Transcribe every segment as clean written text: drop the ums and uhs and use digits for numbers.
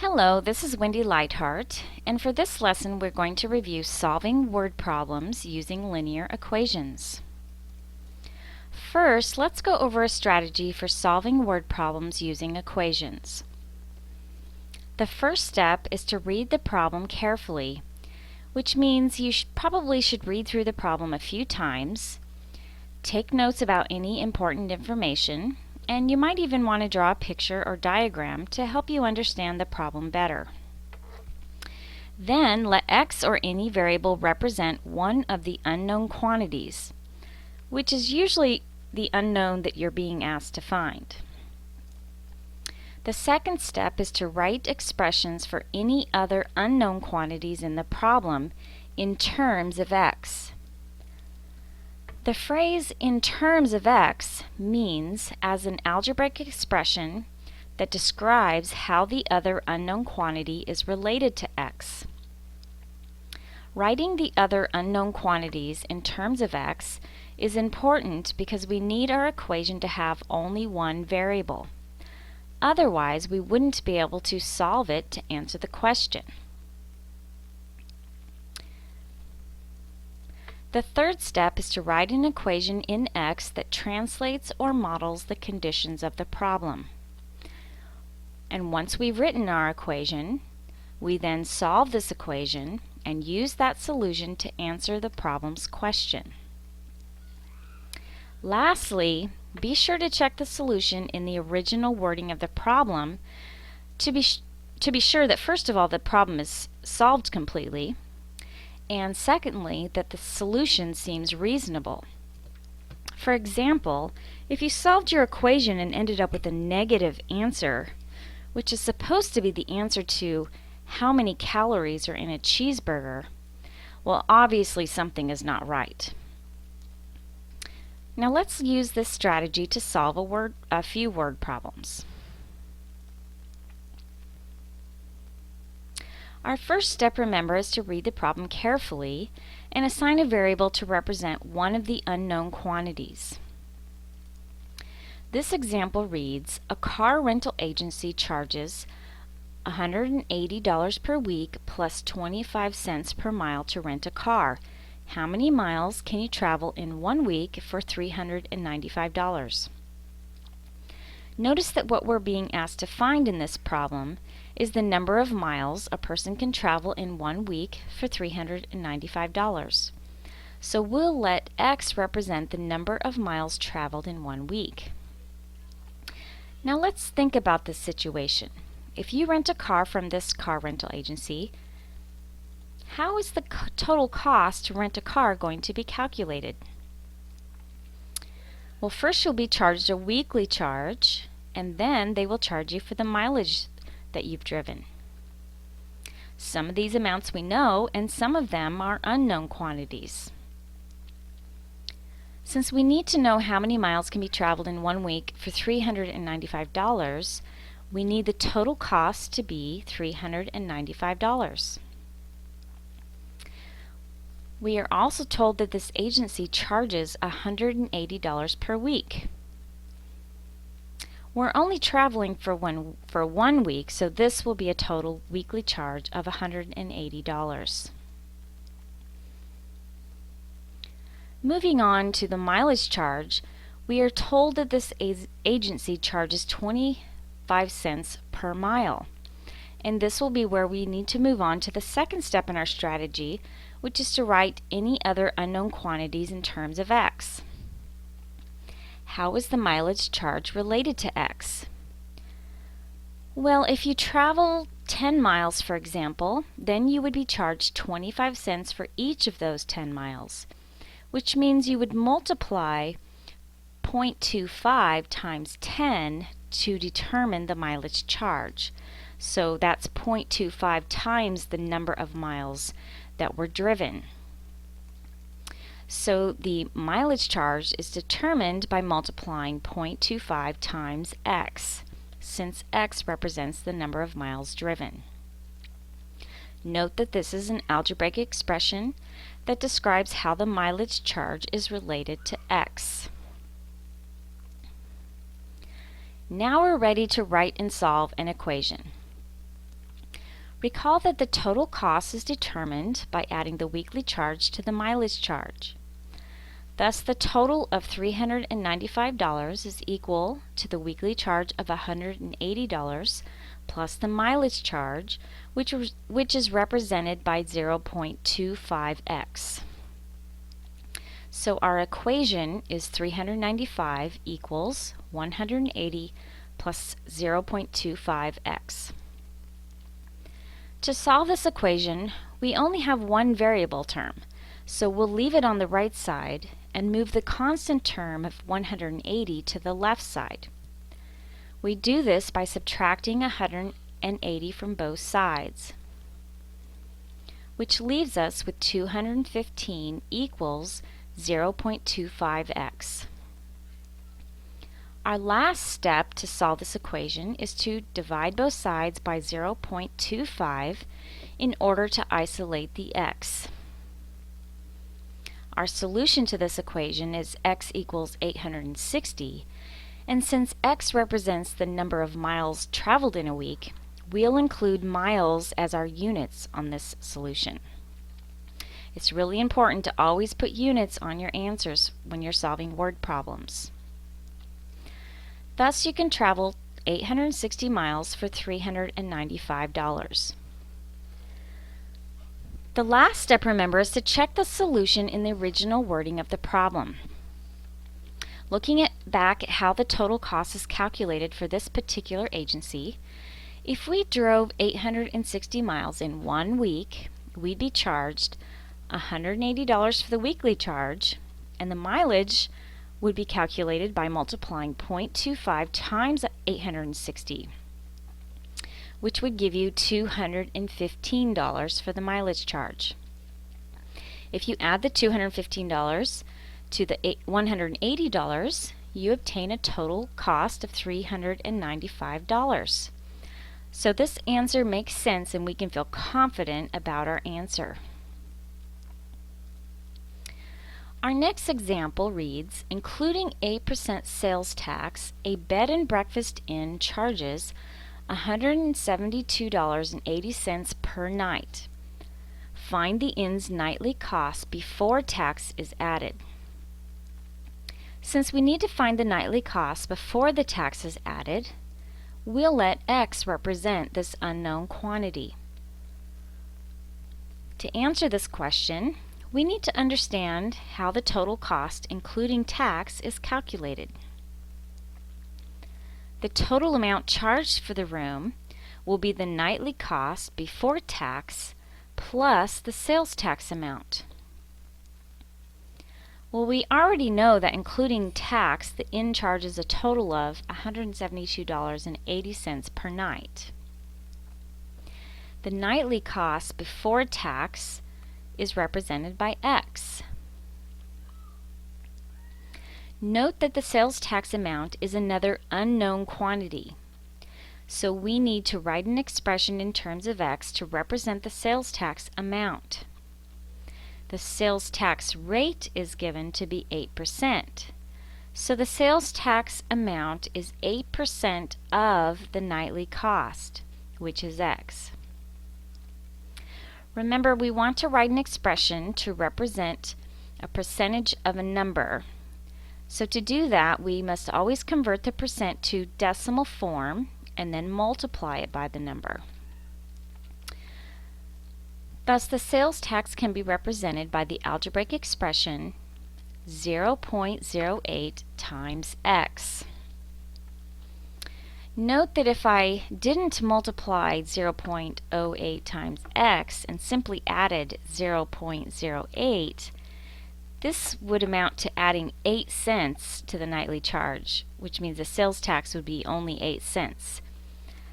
Hello, this is Wendy Lightheart, and for this lesson we're going to review solving word problems using linear equations. First, let's go over a strategy for solving word problems using equations. The first step is to read the problem carefully, which means you probably should read through the problem a few times, take notes about any important information, and you might even want to draw a picture or diagram to help you understand the problem better. Then let x or any variable represent one of the unknown quantities, which is usually the unknown that you're being asked to find. The second step is to write expressions for any other unknown quantities in the problem in terms of x. The phrase "in terms of x" means as an algebraic expression that describes how the other unknown quantity is related to x. Writing the other unknown quantities in terms of x is important because we need our equation to have only one variable. Otherwise, we wouldn't be able to solve it to answer the question. The third step is to write an equation in x that translates or models the conditions of the problem. And once we've written our equation, we then solve this equation and use that solution to answer the problem's question. Lastly, be sure to check the solution in the original wording of the problem to be sure that first of all the problem is solved completely, and secondly, that the solution seems reasonable. For example, if you solved your equation and ended up with a negative answer, which is supposed to be the answer to how many calories are in a cheeseburger, well, obviously something is not right. Now let's use this strategy to solve a few word problems. Our first step, remember, is to read the problem carefully and assign a variable to represent one of the unknown quantities. This example reads, a car rental agency charges $180 per week plus 25 cents per mile to rent a car. How many miles can you travel in 1 week for $395? Notice that what we're being asked to find in this problem is the number of miles a person can travel in 1 week for $395. So we'll let x represent the number of miles traveled in 1 week. Now let's think about this situation. If you rent a car from this car rental agency, how is the total cost to rent a car going to be calculated? Well, first you'll be charged a weekly charge, and then they will charge you for the mileage that you've driven. Some of these amounts we know, and some of them are unknown quantities. Since we need to know how many miles can be traveled in 1 week for $395, we need the total cost to be $395. We are also told that this agency charges $180 per week. We're only traveling for one week, so this will be a total weekly charge of $180. Moving on to the mileage charge, we are told that this agency charges 25 cents per mile. And this will be where we need to move on to the second step in our strategy, which is to write any other unknown quantities in terms of x. How is the mileage charge related to x? Well, if you travel 10 miles, for example, then you would be charged 25 cents for each of those 10 miles, which means you would multiply 0.25 times 10 to determine the mileage charge. So that's 0.25 times the number of miles that were driven. So the mileage charge is determined by multiplying 0.25 times x, since x represents the number of miles driven. Note that this is an algebraic expression that describes how the mileage charge is related to x. Now we're ready to write and solve an equation. Recall that the total cost is determined by adding the weekly charge to the mileage charge. Thus, the total of $395 is equal to the weekly charge of $180 plus the mileage charge, which is represented by 0.25x. So our equation is 395 equals 180 plus 0.25x. To solve this equation, we only have one variable term, so we'll leave it on the right side and move the constant term of 180 to the left side. We do this by subtracting 180 from both sides, which leaves us with 215 equals 0.25x. Our last step to solve this equation is to divide both sides by 0.25 in order to isolate the x. Our solution to this equation is x equals 860, and since x represents the number of miles traveled in a week, we'll include miles as our units on this solution. It's really important to always put units on your answers when you're solving word problems. Thus, you can travel 860 miles for $395. The last step, remember, is to check the solution in the original wording of the problem. Looking back at how the total cost is calculated for this particular agency, if we drove 860 miles in 1 week, we'd be charged $180 for the weekly charge, and the mileage would be calculated by multiplying 0.25 times 860, which would give you $215 for the mileage charge. If you add the $215 to the $180, you obtain a total cost of $395. So this answer makes sense and we can feel confident about our answer. Our next example reads, including 8% sales tax, a bed and breakfast inn charges $172.80 per night. Find the inn's nightly cost before tax is added. Since we need to find the nightly cost before the tax is added, we'll let x represent this unknown quantity. To answer this question, we need to understand how the total cost, including tax, is calculated. The total amount charged for the room will be the nightly cost before tax plus the sales tax amount. Well, we already know that including tax, the inn charges a total of $172.80 per night. The nightly cost before tax is represented by x. Note that the sales tax amount is another unknown quantity, so we need to write an expression in terms of x to represent the sales tax amount. The sales tax rate is given to be 8%, so the sales tax amount is 8% of the nightly cost, which is x. Remember, we want to write an expression to represent a percentage of a number. So to do that, we must always convert the percent to decimal form and then multiply it by the number. Thus, the sales tax can be represented by the algebraic expression 0.08 times x. Note that if I didn't multiply 0.08 times x and simply added 0.08, this would amount to adding 8 cents to the nightly charge, which means the sales tax would be only 8 cents.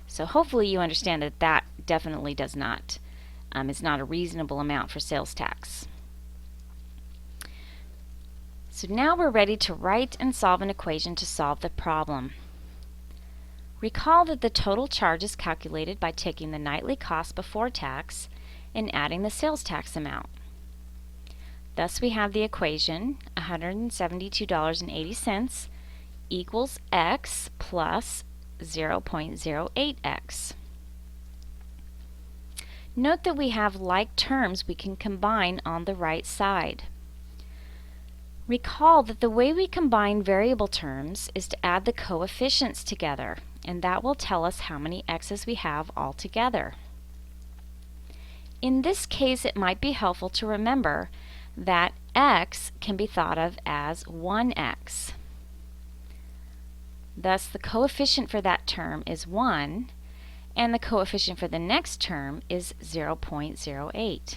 So hopefully you understand that that definitely is not a reasonable amount for sales tax. So now we're ready to write and solve an equation to solve the problem. Recall that the total charge is calculated by taking the nightly cost before tax and adding the sales tax amount. Thus we have the equation $172.80 equals x plus 0.08x. Note that we have like terms we can combine on the right side. Recall that the way we combine variable terms is to add the coefficients together, and that will tell us how many x's we have altogether. In this case, it might be helpful to remember that x can be thought of as 1x. Thus, the coefficient for that term is 1, and the coefficient for the next term is 0.08.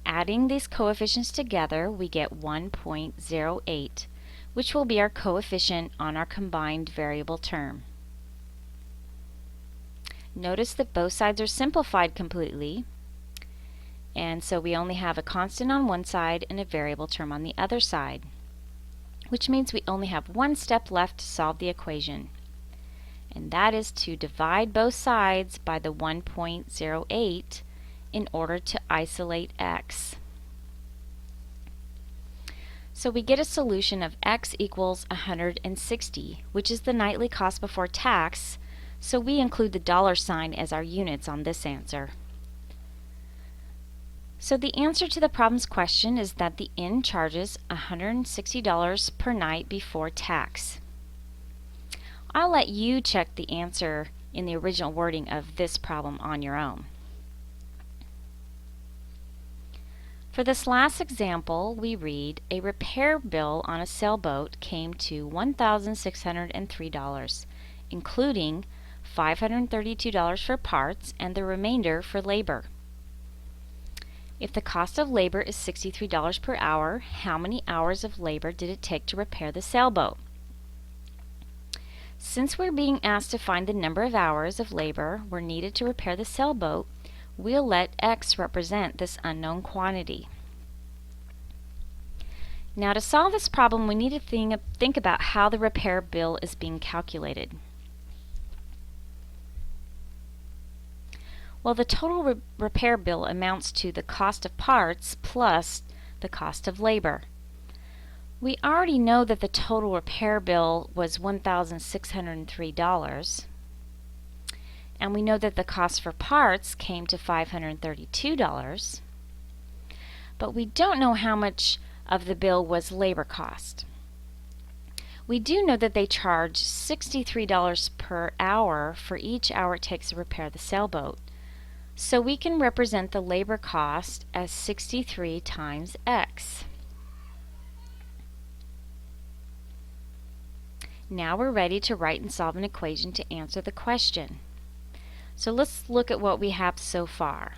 Adding these coefficients together, we get 1.08, which will be our coefficient on our combined variable term. Notice that both sides are simplified completely, and so we only have a constant on one side and a variable term on the other side, which means we only have one step left to solve the equation, and that is to divide both sides by the 1.08 in order to isolate x. So we get a solution of x equals 160, which is the nightly cost before tax, so we include the dollar sign as our units on this answer. So the answer to the problem's question is that the inn charges $160 per night before tax. I'll let you check the answer in the original wording of this problem on your own. For this last example, we read, a repair bill on a sailboat came to $1,603, including $532 for parts and the remainder for labor. If the cost of labor is $63 per hour, how many hours of labor did it take to repair the sailboat? Since we're being asked to find the number of hours of labor were needed to repair the sailboat, we'll let x represent this unknown quantity. Now, to solve this problem, we need to think about how the repair bill is being calculated. Well, the total repair bill amounts to the cost of parts plus the cost of labor. We already know that the total repair bill was $1,603, and we know that the cost for parts came to $532, but we don't know how much of the bill was labor cost. We do know that they charge $63 per hour for each hour it takes to repair the sailboat, so we can represent the labor cost as 63 times x. Now we're ready to write and solve an equation to answer the question. So let's look at what we have so far.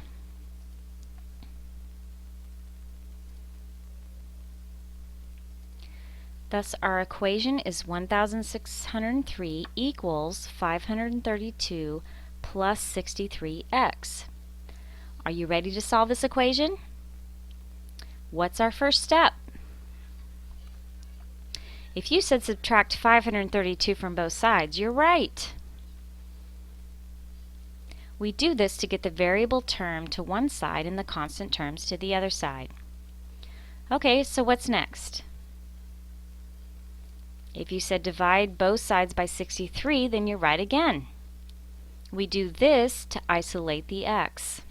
Thus, our equation is 1,603 equals 532 plus 63x. Are you ready to solve this equation? What's our first step? If you said subtract 532 from both sides, you're right. We do this to get the variable term to one side and the constant terms to the other side. Okay, so what's next? If you said divide both sides by 63, then you're right again. We do this to isolate the x.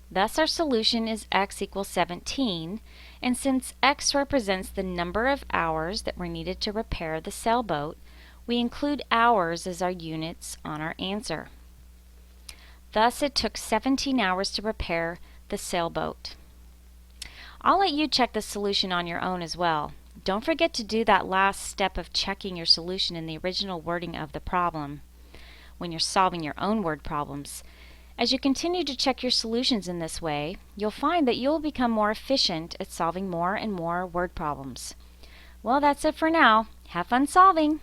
Thus our solution is x equals 17, and since x represents the number of hours that were needed to repair the sailboat, we include hours as our units on our answer. Thus it took 17 hours to repair the sailboat. I'll let you check the solution on your own as well. Don't forget to do that last step of checking your solution in the original wording of the problem when you're solving your own word problems. As you continue to check your solutions in this way, you'll find that you'll become more efficient at solving more and more word problems. Well, that's it for now. Have fun solving!